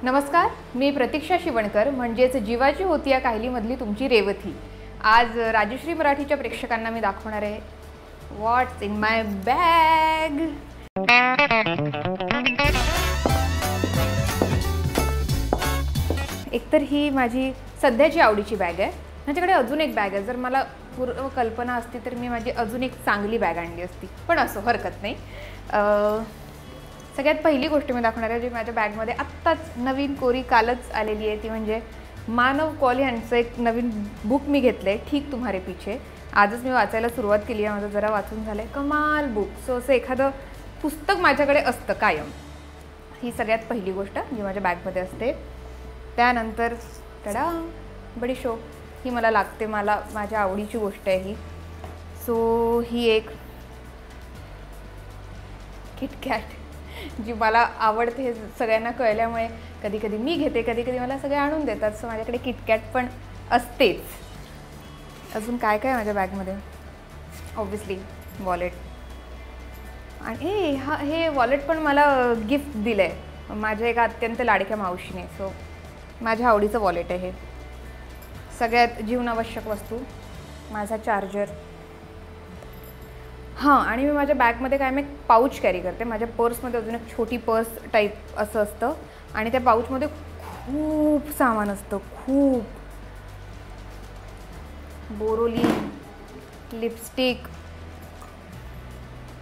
नमस्कार, मी प्रतीक्षा शिवणकर म्हणजेच जीवाची होती या काहिलीमधली तुमची रेवती। आज राजश्री मराठीच्या प्रेक्षकांना मी दाखवणार आहे व्हॉट्स इन माय बॅग। एकतर ही माझी सध्याची आवडीची बॅग आहे। माझ्याकडे अजून एक बॅग आहे, जर मला पूर्ण कल्पना असती तर मी माझी अजून एक चांगली बॅग आणली असती, पण असो हरकत नाही। सगळ्यात पहिली गोष्ट मी दाखवणार आहे जी माझ्या बॅगमध्ये आत्ताच नवीन कोरी कालच आलेली आहे, ती म्हणजे मानव कौल यांचं एक नवीन बुक मी घेतलं आहे, ठीक तुम्हारे पीछे। आजच मी वाचायला सुरुवात केली आहे, माझं जरा वाचून झालं आहे, कमाल बुक। सो असं एखादं पुस्तक माझ्याकडे असतं कायम, ही सगळ्यात पहिली गोष्ट जी माझ्या बॅगमध्ये असते। त्यानंतर तडा बडीशोप, ही मला लागते, मला माझ्या आवडीची गोष्ट आहे ही। सो ही एक किटकॅट जी मला आवडते, हे सगळ्यांना कळल्यामुळे कधी कधी मी घेते, कधी कधी मला सगळे आणून देतात। सो माझ्याकडे किटकॅट पण असतेच। अजून काय काय माझ्या बॅगमध्ये, ऑब्व्हियसली वॉलेट, आणि हे वॉलेट पण मला गिफ्ट दिलं आहे माझ्या एका अत्यंत लाडक्या मावशीने। सो माझ्या आवडीचं वॉलेट आहे हे। सगळ्यात जीवनावश्यक वस्तू, माझा चार्जर। हां, आणि मी माझ्या बॅगमध्ये कायम एक पाऊच कॅरी करते। माझ्या पर्समध्ये अजून एक छोटी पर्स टाईप असं असतं, आणि त्या पाऊचमध्ये खूप सामान असतं, खूप। बोरोलिन, लिपस्टिक,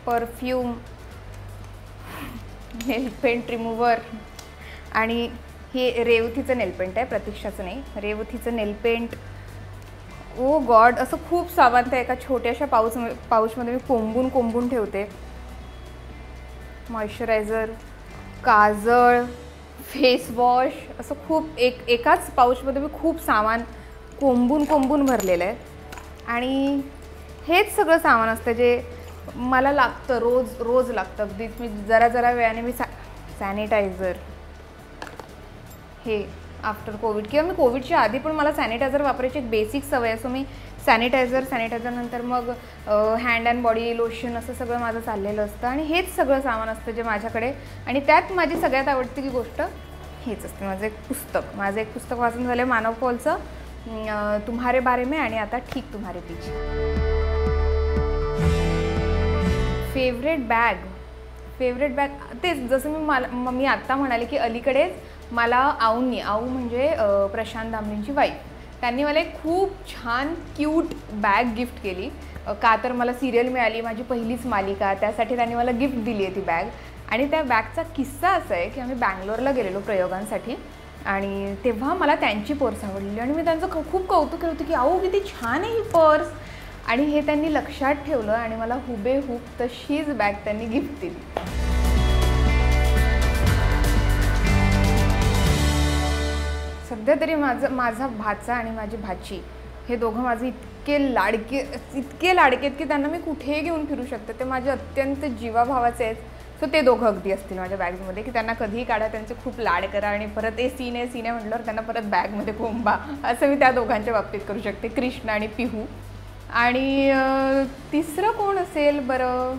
परफ्यूम, नेल पेंट रिमूव्हर, आणि हे रेवतीचं नेल पेंट आहे, प्रतीक्षाचं नाही, रेवतीचं नेल पेंट। ओ गॉड, असं खूप सामान त्या एका छोट्याशा पाऊचमध्ये मी कोंबून ठेवते। मॉइश्चरायझर, काजळ, फेस वॉश, असं खूप एकाच पाऊचमध्ये मी खूप सामान कोंबून भरलेलं आहे। आणि हेच सगळं सामान असतं जे मला लागतं, रोज लागतं। अगदीच मी जरा वेळाने मी सॅनिटायझर, हे आफ्टर कोविड किंवा मी कोविडच्या आधी पण मला सॅनिटायझर वापरायची एक बेसिक सवय आहे। सो मी सॅनिटायझर नंतर मग हँड अँड बॉडी लोशन असं सगळं माझं चाललेलं असतं, आणि हेच सगळं सामान असतं जे माझ्याकडे। आणि त्यात माझी सगळ्यात आवडती की गोष्ट हेच असते, माझं एक पुस्तक वाचून झालं आहे मानव कौलचं तुम्हारे बारे में, आणि आता ठीक तुम्हारे पीछे। फेवरेट बॅग तेच, जसं मी आत्ता म्हणाले की अलीकडेच मला आऊ म्हणजे प्रशांत दामलेंची वाईफ, त्यांनी मला एक खूप छान क्यूट बॅग गिफ्ट केली। का तर मला सिरियल मिळाली, माझी पहिलीच मालिका, त्यासाठी त्यांनी मला गिफ्ट दिली आहे ती बॅग। आणि त्या बॅगचा किस्सा असा आहे की आम्ही बँगलोरला गेलेलो प्रयोगांसाठी, आणि तेव्हा मला त्यांची पर्स आवडली, आणि मी त्यांचं खूप कौतुक केलं होतं की आऊ किती छान आहे ही पर्स, आणि हे त्यांनी लक्षात ठेवलं आणि मला हुबेहूब तशीच बॅग त्यांनी गिफ्ट दिली। सध्या तरी माझा भाचा आणि माझी भाची हे दोघं माझे इतके लाडके की त्यांना मी कुठेही घेऊन फिरू शकते। ते माझे अत्यंत जीवाभावाचे आहेत। सो ते दोघं अगदी असतील माझ्या बॅगमध्ये की त्यांना कधीही काढा, त्यांचे खूप लाड करा, आणि परत सीने म्हटल्यावर त्यांना परत बॅगमध्ये कोंबा, असं मी त्या दोघांच्या बाबतीत करू शकते, कृष्ण आणि पिहू। आणि तिसरं कोण असेल बरं,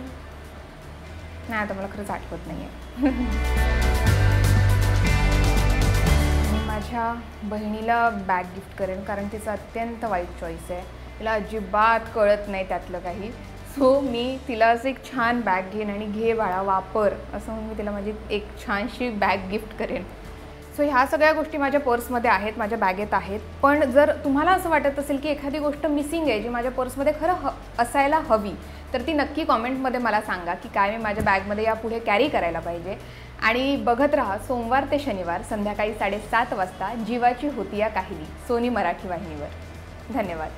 नाही आता मला खरंच आठवत नाही आहे। माझ्या बहिणीला बॅग गिफ्ट करेन, कारण तिचं अत्यंत वाईट चॉईस आहे, तिला अजिबात कळत नाही त्यातलं काही। सो मी तिला असं एक छान बॅग घेईन आणि घे बाळा वापर असं म्हणून मी तिला माझी एक छानशी बॅग गिफ्ट करेन। सो ह्या सगळ्या गोष्टी माझ्या पर्समध्ये आहेत, माझ्या बॅगेत आहेत। पण जर तुम्हाला असं वाटत असेल की एखादी गोष्ट मिसिंग आहे जी माझ्या पर्समध्ये खरं असायला हवी, तर ती नक्की कॉमेंटमध्ये मला सांगा की काय मी माझ्या बॅगमध्ये यापुढे कॅरी करायला पाहिजे। आणि बघत राहा सोमवार ते शनिवार संध्याकाळी 7:30 वाजता जीवाची होती या काहिली, सोनी मराठी वाहिनीवर। धन्यवाद।